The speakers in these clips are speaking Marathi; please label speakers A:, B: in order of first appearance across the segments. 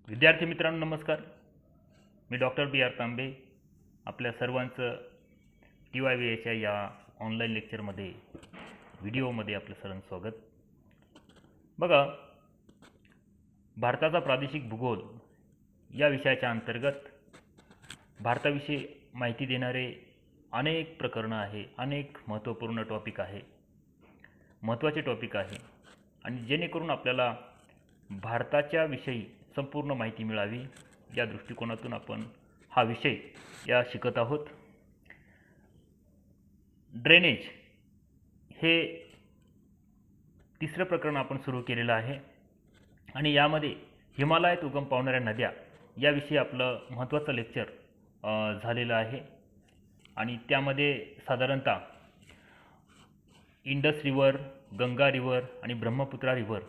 A: विद्यार्थी मित्रांनो नमस्कार. मी डॉक्टर बी आर तांबे. आपल्या सर्वांचं TYVAच्या या ऑनलाईन लेक्चरमध्ये व्हिडिओमध्ये आपलं सर्वांचं स्वागत. बघा, भारताचा प्रादेशिक भूगोल या विषयाच्या अंतर्गत भारताविषयी माहिती देणारे अनेक प्रकरणं आहे, अनेक महत्त्वपूर्ण टॉपिक आहे, महत्त्वाचे टॉपिक आहे आणि जेणेकरून आपल्याला भारताच्या विषयी संपूर्ण माहिती मिळावी या दृष्टिकोनातून आपण हा विषय या शिकत आहोत. ड्रेनेज हे तिसरं प्रकरण आपण सुरू केलेलं आहे आणि यामध्ये हिमालयात उगम पावणाऱ्या नद्या याविषयी आपलं महत्त्वाचं लेक्चर झालेलं आहे आणि त्यामध्ये साधारणतः इंडस रिव्हर, गंगा रिव्हर आणि ब्रह्मपुत्रा रिव्हर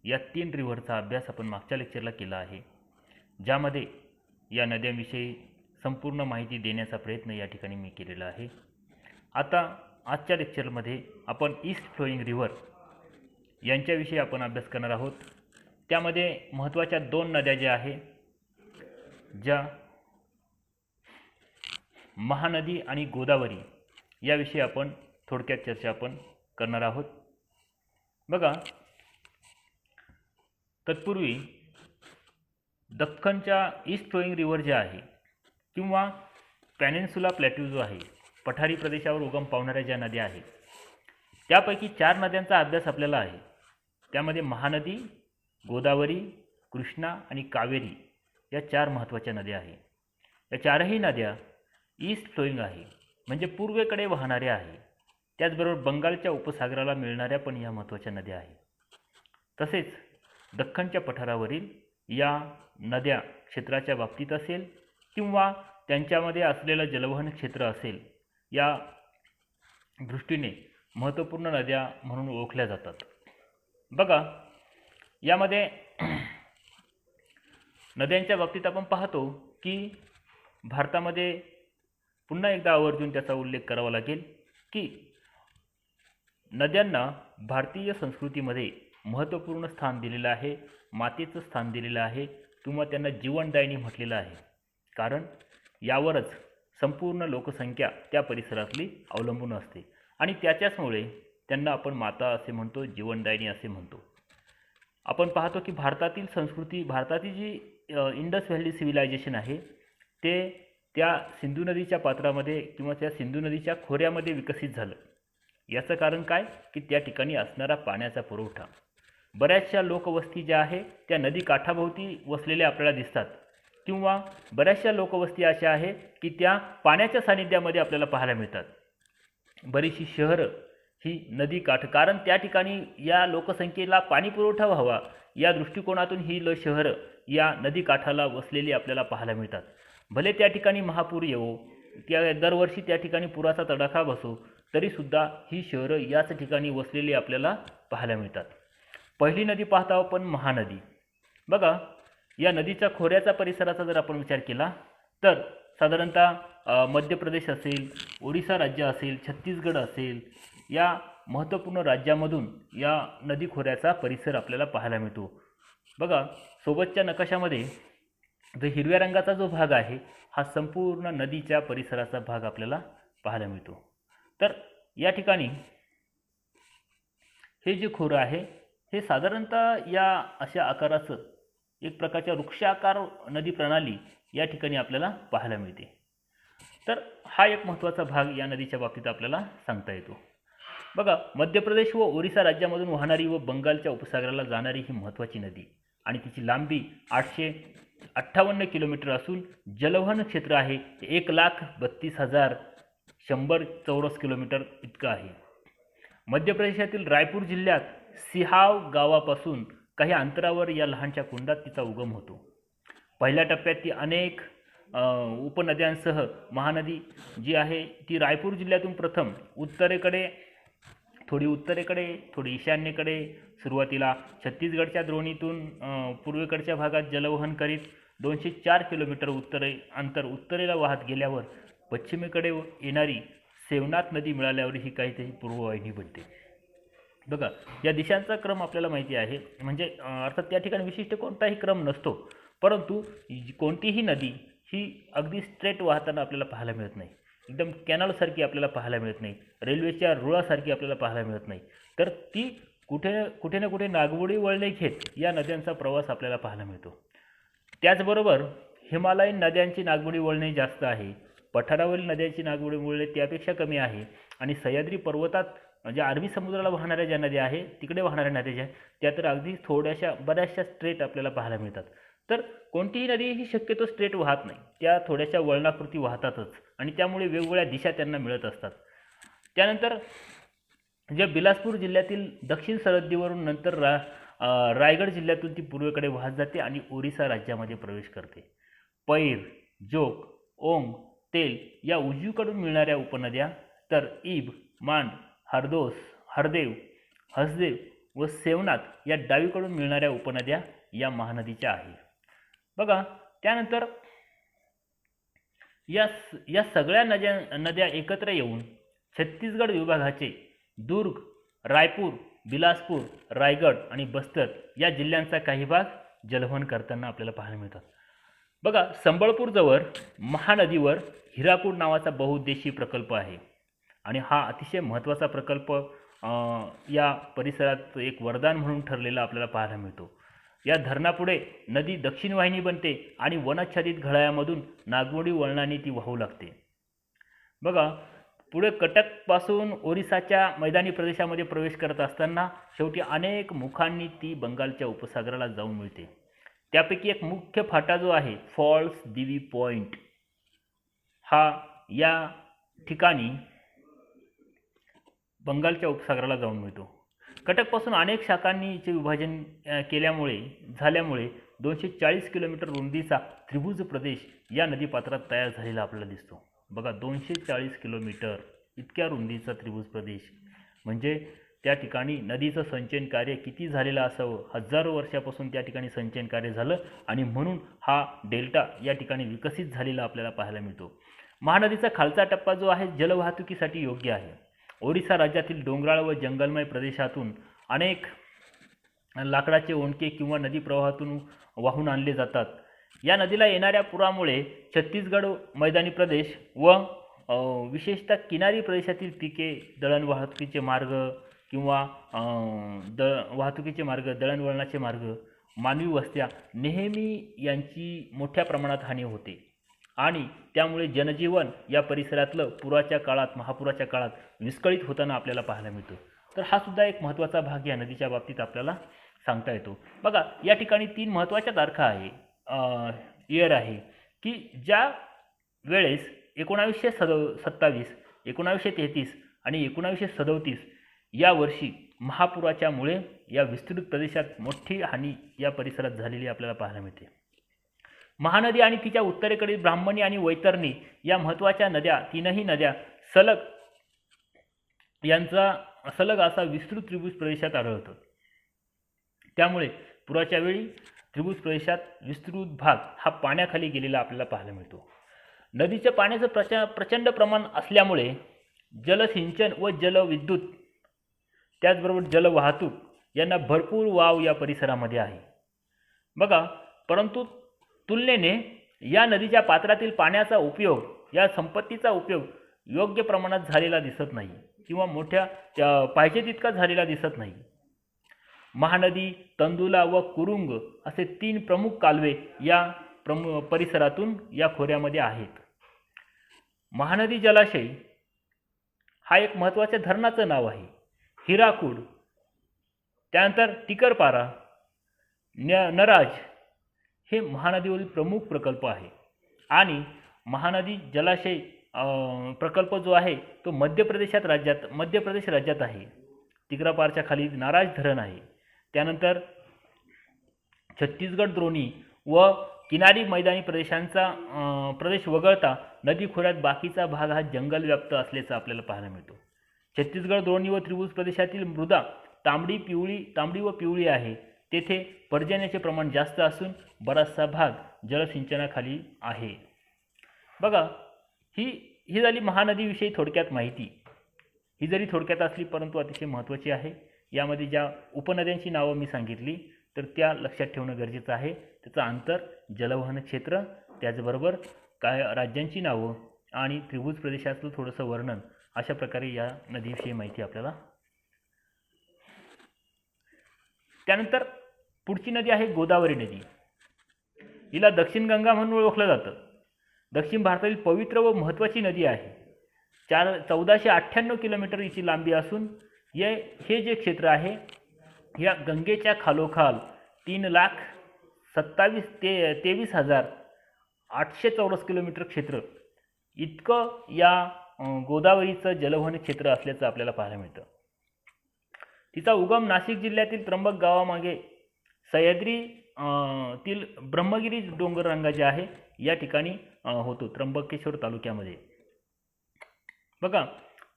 A: या 3 रिव्हरचा अभ्यास आपण मागच्या लेक्चरला केला आहे, ज्यामध्ये या नद्यांविषयी संपूर्ण माहिती देण्याचा प्रयत्न या ठिकाणी मी केलेला आहे. आता आजच्या लेक्चरमध्ये आपण ईस्ट फ्लोईंग रिव्हर यांच्याविषयी आपण अभ्यास करणार आहोत. त्यामध्ये महत्त्वाच्या 2 नद्या ज्या आहे, ज्या महानदी आणि गोदावरी याविषयी आपण थोडक्यात चर्चा आपण करणार आहोत. बघा, तत्पूर्वी दख्खनच्या ईस्ट फ्लोईंग रिव्हर जे आहे किंवा पॅनिन्सुला प्लॅट्यू जो आहे, पठारी प्रदेशावर उगम पावणाऱ्या ज्या नद्या आहेत त्यापैकी 4 नद्यांचा अभ्यास आपल्याला आहे. त्यामध्ये महानदी, गोदावरी, कृष्णा आणि कावेरी या 4 महत्त्वाच्या नद्या आहेत. या 4ही नद्या ईस्ट फ्लोईंग आहे, म्हणजे पूर्वेकडे वाहणाऱ्या आहे. त्याचबरोबर बंगालच्या उपसागराला मिळणाऱ्या पण या महत्त्वाच्या नद्या आहेत. तसेच दख्खनच्या पठारावरील या नद्या क्षेत्राच्या बाबतीत असेल किंवा त्यांच्यामध्ये असलेलं जलवहन क्षेत्र असेल, या दृष्टीने महत्त्वपूर्ण नद्या म्हणून ओळखल्या जातात. बघा, यामध्ये नद्यांच्या बाबतीत आपण पाहतो की भारतामध्ये पुन्हा एकदा आवर्जून त्याचा उल्लेख करावा लागेल की नद्यांना भारतीय संस्कृतीमध्ये महत्त्वपूर्ण स्थान दिलेलं आहे, मातेचं स्थान दिलेलं आहे किंवा त्यांना जीवनदायिनी म्हटलेलं आहे. कारण यावरच संपूर्ण लोकसंख्या त्या परिसरातली अवलंबून असते आणि त्याच्याचमुळे त्यांना आपण माता असे म्हणतो, जीवनदायिनी असे म्हणतो. आपण पाहतो की भारतातील संस्कृती, भारतातील जी इंडस व्हॅली सिव्हिलायझेशन आहे ते त्या सिंधू नदीच्या पात्रामध्ये किंवा त्या सिंधू नदीच्या खोऱ्यामध्ये विकसित झालं. याचं कारण काय की त्या ठिकाणी असणारा पाण्याचा पुरवठा. बऱ्याचशा लोकवस्ती ज्या आहे त्या नदी काठाभोवती वसलेल्या आपल्याला दिसतात किंवा बऱ्याचशा लोकवस्ती अशा आहे की त्या पाण्याच्या सानिध्यामध्ये आपल्याला पाहायला मिळतात. बरीचशी शहरं ही नदी काठ, कारण त्या ठिकाणी या लोकसंख्येला पाणी पुरवठा व्हावा या दृष्टिकोनातून ही शहरं या नदी काठाला वसलेली आपल्याला पाहायला मिळतात. भले त्या ठिकाणी महापूर येवो, त्या दरवर्षी त्या ठिकाणी पुराचा तडाखा बसो, तरीसुद्धा ही शहरं याच ठिकाणी वसलेली आपल्याला पाहायला मिळतात. पहिली नदी पाहता आपण महानदी. बघा, या नदीच्या खोऱ्याचा परिसराचा जर आपण विचार केला तर साधारणतः मध्य प्रदेश असेल, ओडिसा राज्य असेल, छत्तीसगड असेल, या महत्त्वपूर्ण राज्यामधून या नदी खोऱ्याचा परिसर आपल्याला पाहायला मिळतो. बघा, सोबतच्या नकाशामध्ये जो हिरव्या रंगाचा जो भाग आहे हा संपूर्ण नदीच्या परिसराचा भाग आपल्याला पाहायला मिळतो. तर या ठिकाणी हे जे खोरं आहे हे साधारणतः या अशा आकाराचं एक प्रकारच्या वृक्षाकार नदी प्रणाली या ठिकाणी आपल्याला पाहायला मिळते. तर हा एक महत्त्वाचा भाग या नदीच्या बाबतीत आपल्याला सांगता येतो. बघा, मध्य प्रदेश व ओरिसा राज्यामधून वाहणारी व बंगालच्या उपसागराला जाणारी ही महत्त्वाची नदी आणि तिची लांबी 858 किलोमीटर असून जलवहन क्षेत्र आहे 1,32,100 चौरस किलोमीटर इतकं आहे. मध्य प्रदेशातील रायपूर जिल्ह्यात सिहाव गावापासून काही अंतरावर या लहानशा कुंडात तिचा उगम होतो. पहिल्या टप्प्यात ती अनेक उपनद्यांसह महानदी जी आहे ती रायपूर जिल्ह्यातून प्रथम उत्तरेकडे थोडी ईशान्येकडे, सुरुवातीला छत्तीसगडच्या द्रोणीतून पूर्वेकडच्या भागात जलवहन करीत 204 किलोमीटर उत्तरेला वाहत गेल्यावर पश्चिमेकडे येणारी सेवनाथ नदी मिळाल्यावर ही काहीतरी पूर्ववाहिनी बनते. बघा, या दिशांचा क्रम आपल्याला माहिती आहे, म्हणजे अर्थात त्या ठिकाणी विशिष्ट कोणताही क्रम नसतो, परंतु कोणतीही नदी ही अगदी स्ट्रेट वाहताना आपल्याला पाहायला मिळत नाही, एकदम कॅनलसारखी आपल्याला पाहायला मिळत नाही, रेल्वेच्या रुळासारखी आपल्याला पाहायला मिळत नाही, तर ती कुठे ना कुठे नागमोडी वळणे घेत या नद्यांचा प्रवास आपल्याला पाहायला मिळतो. त्याचबरोबर हिमालयीन नद्यांची नागमोडी वळणे जास्त आहे, पठारावरील नद्यांची नागमोडी वळणे त्यापेक्षा कमी आहे, आणि सह्याद्री पर्वतात म्हणजे अरबी समुद्राला वाहणाऱ्या ज्या नद्या आहेत तिकडे वाहणाऱ्या नद्या ज्या त्या तर अगदी बऱ्याचशा स्ट्रेट आपल्याला पाहायला मिळतात. तर कोणतीही नदी ही शक्यतो स्ट्रेट वाहत नाही, त्या थोड्याशा वळणाकृती वाहतातच, आणि त्यामुळे वेगवेगळ्या दिशा त्यांना मिळत असतात. त्यानंतर जे बिलासपूर जिल्ह्यातील दक्षिण सरहद्दीवरून नंतर रायगड जिल्ह्यातून ती पूर्वेकडे वाहत जाते आणि ओरिसा राज्यामध्ये प्रवेश करते. पैर, जोग, ओंग, तेल या उजवीकडून मिळणाऱ्या उपनद्या, तर इब, मांड, हरदोस, हरदेव, हसदेव व सेवनाथ या डावीकडून मिळणाऱ्या उपनद्या या महानदीच्या आहेत. बघा, त्यानंतर या सगळ्या नद्या एकत्र येऊन छत्तीसगड विभागाचे दुर्ग, रायपूर, बिलासपूर, रायगड आणि बस्तर या जिल्ह्यांचा काही भाग जलवहन करताना आपल्याला पाहायला मिळतात. बघा, संबळपूरजवळ महानदीवर हिराकूड नावाचा बहुउद्देशीय प्रकल्प आहे, आणि हा अतिशय महत्त्वाचा प्रकल्प या परिसरात एक वरदान म्हणून ठरलेला आपल्याला पाहायला मिळतो. या धरणापुढे नदी दक्षिण वाहिनी बनते आणि वनाच्छादित घळ्यामधून नागमोडी वळणाने ती वाहू लागते. बघा, पुढे कटकपासून ओरिसाच्या मैदानी प्रदेशामध्ये प्रवेश करत असताना शेवटी अनेक मुखांनी ती बंगालच्या उपसागराला जाऊन मिळते. त्यापैकी एक मुख्य फाटा जो आहे फॉल्स दिवी पॉइंट, हा या ठिकाणी बंगालच्या उपसागराला जाऊन मिळतो. कटकपासून अनेक शाखांनीचे विभाजन झाल्यामुळे 240 किलोमीटर रुंदीचा त्रिभुज प्रदेश या नदीपात्रात तयार झालेला आपल्याला दिसतो. बघा, 240 किलोमीटर इतक्या रुंदीचा त्रिभुज प्रदेश म्हणजे त्या ठिकाणी नदीचं संचयन कार्य किती झालेलं असावं. हजारो वर्षापासून त्या ठिकाणी संचयन कार्य झालं, आणि म्हणून हा डेल्टा या ठिकाणी विकसित झालेला आपल्याला पाहायला मिळतो. महानदीचा खालचा टप्पा जो आहे जलवाहतुकीसाठी योग्य आहे. ओरिसा राज्यातील डोंगराळ व जंगलमय प्रदेशातून अनेक लाकडाचे ओंडके किंवा नदी प्रवाहातून वाहून आणले जातात. या नदीला येणाऱ्या पुरामुळे छत्तीसगड मैदानी प्रदेश व विशेषतः किनारी प्रदेशातील पिके, दळणवाहतुकीचे मार्ग किंवा दळणवळणाचे मार्ग, मानवी वस्त्या नेहमी यांची मोठ्या प्रमाणात हानी होते, आणि त्यामुळे जनजीवन या परिसरातलं महापुराच्या काळात विस्कळीत होताना आपल्याला पाहायला मिळतो. तर हा सुद्धा एक महत्त्वाचा भाग या नदीच्या बाबतीत आपल्याला सांगता येतो. बघा, या ठिकाणी 3 महत्त्वाच्या तारखा इयर आहे की ज्या वेळेस 1927, 1933 आणि 1937 या वर्षी महापुराच्यामुळे या विस्तृत प्रदेशात मोठी हानी या परिसरात झालेली आपल्याला पाहायला मिळते. महानदी आणि तिच्या उत्तरेकडील ब्राह्मणी आणि वैतरणी या महत्त्वाच्या नद्या, तीनही नद्या सलग असा विस्तृत त्रिभुज प्रदेशात आढळतात. त्यामुळे पुराच्या वेळी त्रिभुज प्रदेशात विस्तृत भाग हा पाण्याखाली गेलेला आपल्याला पाहायला मिळतो. नदीच्या पाण्याचं प्रचंड प्रमाण असल्यामुळे जलसिंचन व जलविद्युत त्याचबरोबर जलवाहतूक यांना भरपूर वाव या परिसरामध्ये आहे. बघा, परंतु तुलनेने या नदीच्या पात्रातील पाण्याचा उपयोग, या संपत्तीचा उपयोग योग्य प्रमाणात झालेला दिसत नाही किंवा पाहिजे तितका झालेला दिसत नाही. महानदी, तंदुला व कुरुंग असे 3 प्रमुख कालवे या परिसरातून या खोऱ्यामध्ये आहेत. महानदी जलाशय हा एक महत्त्वाच्या धरणाचं नाव आहे. हिराकूड, त्यानंतर टिकरपारा, नराज हे महानदीवरील प्रमुख प्रकल्प आहे. आणि महानदी जलाशय प्रकल्प जो आहे तो मध्य प्रदेश राज्यात आहे. टिकरपारच्या खाली नाराज धरण आहे. त्यानंतर छत्तीसगड द्रोणी व किनारी मैदानी प्रदेश वगळता नदी खोऱ्यात बाकीचा भाग हा जंगल व्याप्त असल्याचं आपल्याला पाहायला मिळतो. छत्तीसगड द्रोणी व त्रिभुज प्रदेशातील मृदा तांबडी व पिवळी आहे. तेथे पर्जन्याचे प्रमाण जास्त असून बराचसा भाग जलसिंचनाखाली आहे. बघा, ही झाली महानदीविषयी थोडक्यात माहिती. ही जरी थोडक्यात असली परंतु अतिशय महत्त्वाची आहे. यामध्ये ज्या उपनद्यांची नावं मी सांगितली तर त्या लक्षात ठेवणं गरजेचं आहे. त्याचं अंतर, जलवहन क्षेत्र, त्याचबरोबर काय राज्यांची नावं आणि त्रिभुज प्रदेशातलं थोडंसं वर्णन, अशा प्रकारे या नदीविषयी माहिती आपल्याला. त्यानंतर पुढची नदी आहे गोदावरी नदी. हिला दक्षिण गंगा म्हणून ओळखलं जातं. दक्षिण भारतातील पवित्र व महत्त्वाची नदी आहे. 1498 किलोमीटर हिची लांबी असून हे जे क्षेत्र आहे या गंगेच्या खालोखाल 3,23,800 चौरस किलोमीटर क्षेत्र इतकं या गोदावरीचं जलवहन क्षेत्र असल्याचं आपल्याला पाहायला मिळतं. तिचा उगम नाशिक जिल्ह्यातील त्र्यंबक गावामागे सह्याद्री तील ब्रह्मगिरी डोंगररांगा जे आहे या ठिकाणी होतो, त्र्यंबकेश्वर तालुक्यामध्ये. बघा,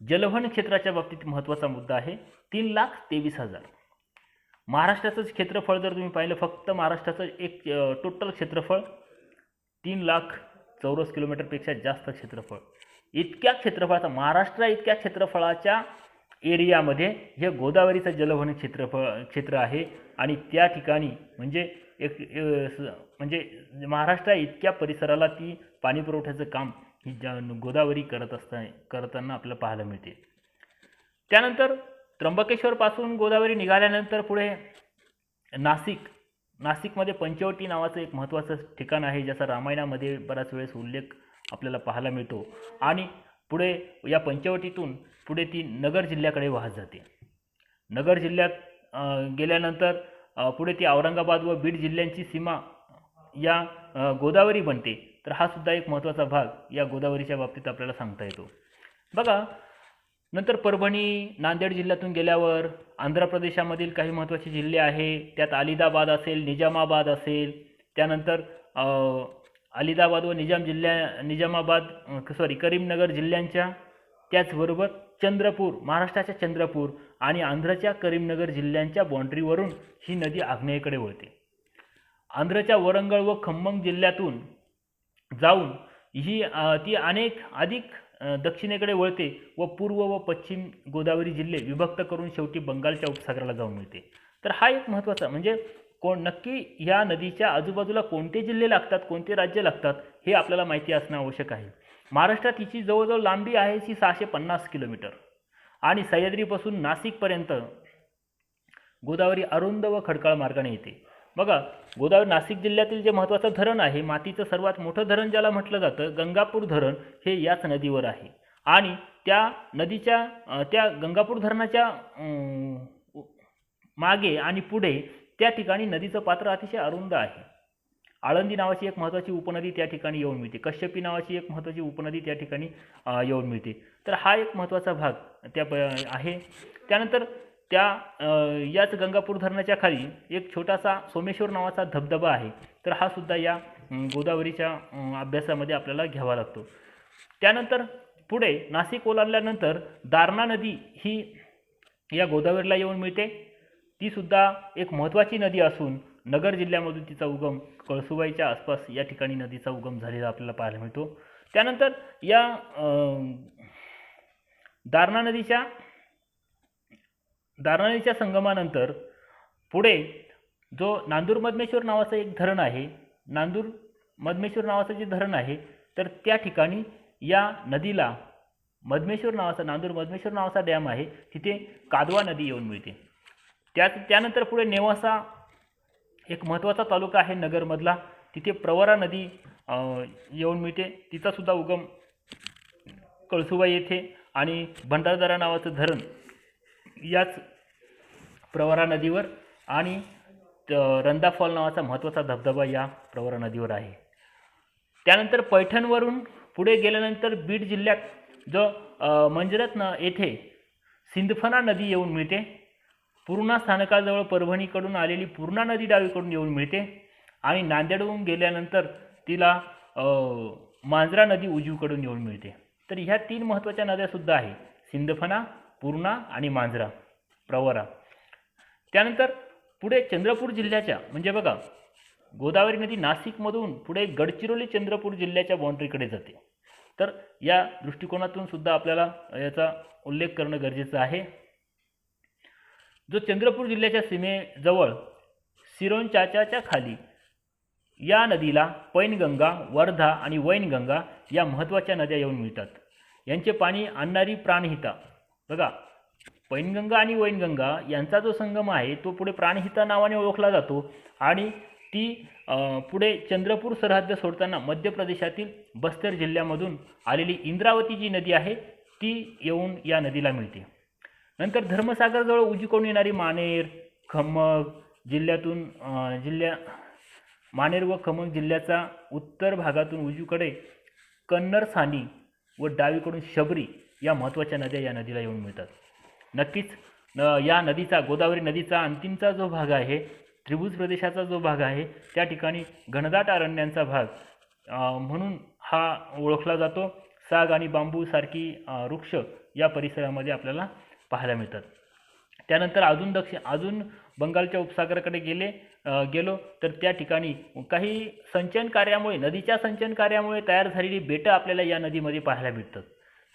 A: जलवहन क्षेत्राच्या बाबतीत महत्त्वाचा मुद्दा आहे 3,23,000. महाराष्ट्राचं क्षेत्रफळ जर तुम्ही पाहिलं, फक्त महाराष्ट्राचं एक टोटल क्षेत्रफळ 3,00,000 चौरस किलोमीटरपेक्षा जास्त क्षेत्रफळ. इतक्या क्षेत्रफळाचा, महाराष्ट्र इतक्या क्षेत्रफळाच्या एरियामध्ये हे गोदावरीचं जलवहन क्षेत्र आहे. आणि त्या ठिकाणी म्हणजे म्हणजे महाराष्ट्र इतक्या परिसराला ती पाणी पुरवठ्याचं काम ही गोदावरी करताना आपल्याला पाहायला मिळते. त्यानंतर त्र्यंबकेश्वरपासून गोदावरी निघाल्यानंतर पुढे नाशिकमध्ये पंचवटी नावाचं एक महत्त्वाचं ठिकाण आहे, ज्याचा रामायणामध्ये बराच वेळेस उल्लेख आपल्याला पाहायला मिळतो. आणि पुढे या पंचवटीतून पुढे ती नगर जिल्ह्याकडे वाहत जाते. नगर जिल्ह्यात गेल्यानंतर पुढे ती औरंगाबाद व बीड जिल्ह्यांची सीमा या गोदावरी बनते. तर हा सुद्धा एक महत्त्वाचा भाग या गोदावरीच्या बाबतीत आपल्याला सांगता येतो. बघा, नंतर परभणी, नांदेड जिल्ह्यातून गेल्यावर आंध्र प्रदेशामधील काही महत्त्वाचे जिल्हे आहे. त्यात अलिदाबाद असेल, निजामाबाद असेल. त्यानंतर अलिदाबाद व करीमनगर जिल्ह्यांच्या, त्याचबरोबर चंद्रपूर, महाराष्ट्राच्या चंद्रपूर आणि आंध्रच्या करीमनगर जिल्ह्यांच्या बाँड्रीवरून ही नदी आग्नेयेकडे वळते. आंध्रच्या वरंगळ व खम्मम जिल्ह्यातून जाऊन ती अधिक दक्षिणेकडे वळते व पूर्व व पश्चिम गोदावरी जिल्हे विभक्त करून शेवटी बंगालच्या उपसागराला जाऊन मिळते. तर हा एक महत्त्वाचा, म्हणजे नक्की या नदीच्या आजूबाजूला कोणते जिल्हे लागतात, कोणते राज्य लागतात, हे आपल्याला माहिती असणं आवश्यक आहे. महाराष्ट्रात हिची जवळजवळ लांबी आहे ती 650 किलोमीटर आणि सह्याद्रीपासून नाशिकपर्यंत गोदावरी अरुंद व खडकाळ मार्गाने येते. बघा, गोदावरी नाशिक जिल्ह्यातील जे महत्त्वाचं धरण आहे, मातीचं सर्वात मोठं धरण ज्याला म्हटलं जातं, गंगापूर धरण, हे याच नदीवर आहे. आणि त्या नदीच्या त्या गंगापूर धरणाच्या मागे आणि पुढे त्या ठिकाणी नदीचं पात्र अतिशय अरुंद आहे. आळंदी नावाची एक महत्त्वाची उपनदी त्या ठिकाणी येऊन मिळते. कश्यपी नावाची एक महत्त्वाची उपनदी त्या ठिकाणी येऊन मिळते. तर हा एक महत्त्वाचा भाग त्या आहे. त्यानंतर याच गंगापूर धरणाच्या खाली एक छोटासा सोमेश्वर नावाचा धबधबा आहे. तर हा सुद्धा या गोदावरीच्या अभ्यासामध्ये आपल्याला घ्यावा लागतो. त्यानंतर पुढे नाशिक ओलांडल्यानंतर दारणा नदी ही या गोदावरीला येऊन मिळते. ती सुद्धा एक महत्त्वाची नदी असून नगर जिल्ह्यामधून तिचा उगम कळसुबाईच्या आसपास या ठिकाणी नदीचा उगम झालेला आपल्याला पाहायला मिळतो. त्यानंतर या दारणा नदीच्या संगमानंतर पुढे जो नांदूर मधमेश्वर नावाचं एक धरण आहे, नांदूर मधमेश्वर नावाचं जे धरण आहे, तर त्या ठिकाणी या नदीला नांदूर मधमेश्वर नावाचा डॅम आहे, तिथे कादवा नदी येऊन मिळते. त्यानंतर पुढे नेवासा एक महत्त्वाचा तालुका आहे नगरमधला, तिथे प्रवरा नदी येऊन मिळते. तिचा सुद्धा उगम कळसुबाई येथे आणि भंडारदरा नावाचं धरण याच प्रवरा नदीवर आणि रंधा फॉल नावाचा महत्त्वाचा धबधबा या प्रवरा नदीवर आहे. त्यानंतर पैठणवरून पुढे गेल्यानंतर बीड जिल्ह्यात जो मंजरत्न येथे सिंदफणा नदी येऊन मिळते. पूर्णा स्थानकाजवळ परभणीकडून आलेली पूर्णा नदी डावीकडून येऊन मिळते आणि नांदेडहून गेल्यानंतर तिला मांजरा नदी उजवीकडून येऊन मिळते. तर ह्या 3 महत्त्वाच्या नद्यासुद्धा आहे, सिंदफणा, पूर्णा आणि मांजरा, प्रवरा. त्यानंतर पुढे चंद्रपूर जिल्ह्याच्या, म्हणजे बघा, गोदावरी नदी नाशिकमधून पुढे गडचिरोली चंद्रपूर जिल्ह्याच्या बाँड्रीकडे जाते. तर या दृष्टिकोनातून सुद्धा आपल्याला याचा उल्लेख करणं गरजेचं आहे. जो चंद्रपूर जिल्ह्याच्या सीमेजवळ सिरोंचाच्या खाली या नदीला पैनगंगा, वर्धा आणि वैनगंगा या महत्त्वाच्या नद्या येऊन मिळतात. यांचे पाणी आणणारी प्राणहिता, बघा पैनगंगा आणि वैनगंगा यांचा जो संगम आहे तो पुढे प्राणहिता नावाने ओळखला जातो आणि ती पुढे चंद्रपूर सरहद्द सोडताना मध्य प्रदेशातील बस्तर जिल्ह्यामधून आलेली इंद्रावती जी नदी आहे ती येऊन या नदीला मिळते. नंतर धर्मसागरजवळ उजवीकडून येणारी मानेर, खम्मक जिल्ह्यातून मानेर व खम्मक जिल्ह्याचा उत्तर भागातून उजवीकडे कन्नरसानी व डावीकडून शबरी या महत्त्वाच्या नद्या या नदीला येऊन मिळतात. नक्कीच या नदीचा, गोदावरी नदीचा अंतिमचा जो भाग आहे, त्रिभुज प्रदेशाचा जो भाग आहे, त्या ठिकाणी घनदाट अरण्यांचा भाग म्हणून हा ओळखला जातो. साग आणि बांबू सारखी वृक्ष या परिसरामध्ये आपल्याला पाहायला मिळतात. त्यानंतर अजून बंगालच्या उपसागराकडे गेलो तर त्या ठिकाणी काही सिंचन कार्यामुळे, नदीच्या सिंचन कार्यामुळे तयार झालेली बेटं आपल्याला या नदीमध्ये पाहायला मिळतात.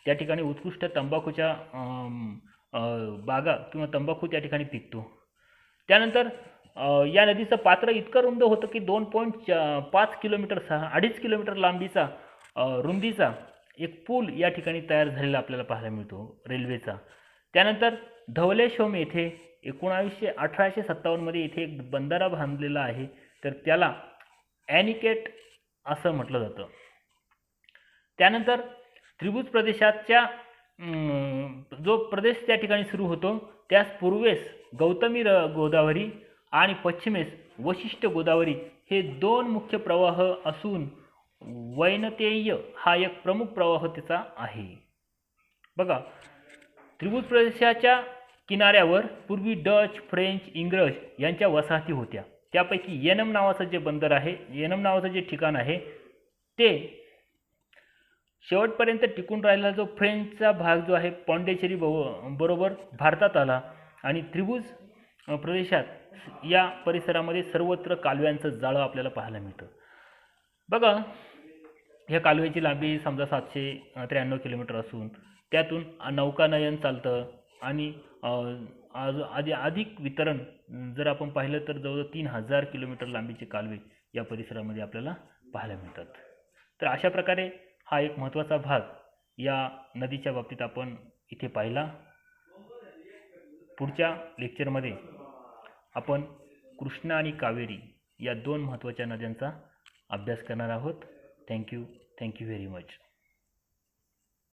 A: त्या ठिकाणी उत्कृष्ट तंबाखूच्या बागा किंवा तंबाखू त्या ठिकाणी पिकतो. त्यानंतर या नदीचं पात्र इतकं रुंद होतं की 2.5 किलोमीटर 2.5 किलोमीटर लांबीचा रुंदीचा एक पूल या ठिकाणी तयार झालेला आपल्याला पाहायला मिळतो रेल्वेचा. त्यानंतर धवलेश्वम येथे 1857 इथे एक बंधारा बांधलेला आहे, तर त्याला ॲनिकेट असं म्हटलं जातं. त्यानंतर त्रिभुज प्रदेशाच्या जो प्रदेश त्या ठिकाणी सुरू होतो त्यास पूर्वेस गौतमी गोदावरी आणि पश्चिमेस वशिष्ठ गोदावरी हे 2 मुख्य प्रवाह असून वैनतेय हा एक प्रमुख प्रवाह त्याचा आहे. बघा, त्रिभुज प्रदेशाच्या किनाऱ्यावर पूर्वी डच, फ्रेंच, इंग्रज यांच्या वसाहती होत्या. त्यापैकी येनम नावाचं जे बंदर आहे, येनम नावाचं जे ठिकाण आहे ते शेवटपर्यंत टिकून राहिलेला जो फ्रेंचचा भाग जो आहे पॉंडिचेरी बरोबर भारतात आला आणि त्रिभुज प्रदेशात या परिसरामध्ये सर्वत्र कालव्यांचं जाळं आपल्याला पाहायला मिळतं. बघा, ह्या कालव्याची लांबी समजा 793 किलोमीटर असून त्यातून नौकानयन चालतं आणि अधिक वितरण जर आपण पाहिलं तर जवळजवळ 3000 किलोमीटर लांबीचे कालवे या परिसरामध्ये आपल्याला पाहायला मिळतात. तर अशा प्रकारे हा एक महत्त्वाचा भाग या नदीच्या बाबतीत आपण इथे पाहिला. पुढच्या लेक्चरमध्ये आपण कृष्णा आणि कावेरी या 2 महत्त्वाच्या नद्यांचा अभ्यास करणार आहोत. Thank you very much.